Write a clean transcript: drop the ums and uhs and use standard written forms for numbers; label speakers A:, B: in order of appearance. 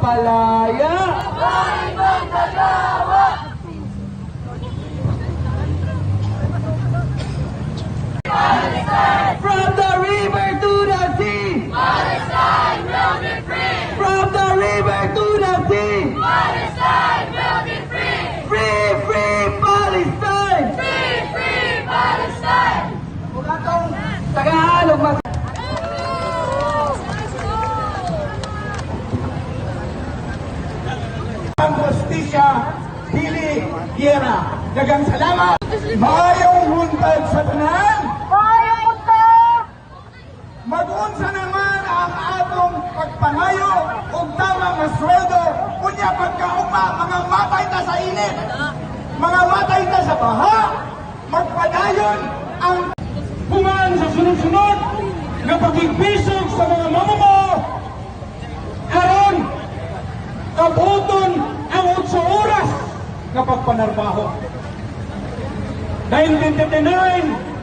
A: palaya.
B: Bahay Mandalawa!
A: From the river to the sea.
B: Palestine will be free!
A: From the river to the sea.
B: Palestine will be free!
A: Free, free Palestine.
B: Free, free Palestine!
A: Wala tong Tagalog mas. Ang Justisya Pili Guerra. Dagang salamat. Mayong huntag sa tanan. Mag-unsa naman ang atong pagpangayo ug tamang nga sweldo unya pagkaugma mga matay ta sa init, mga matay ta sa baha, magpadayon ang puman sa sunod-sunod nga pagigpisog sa mga mamamo aron kabuton ang 8 oras nga pagpanarbaho. 1959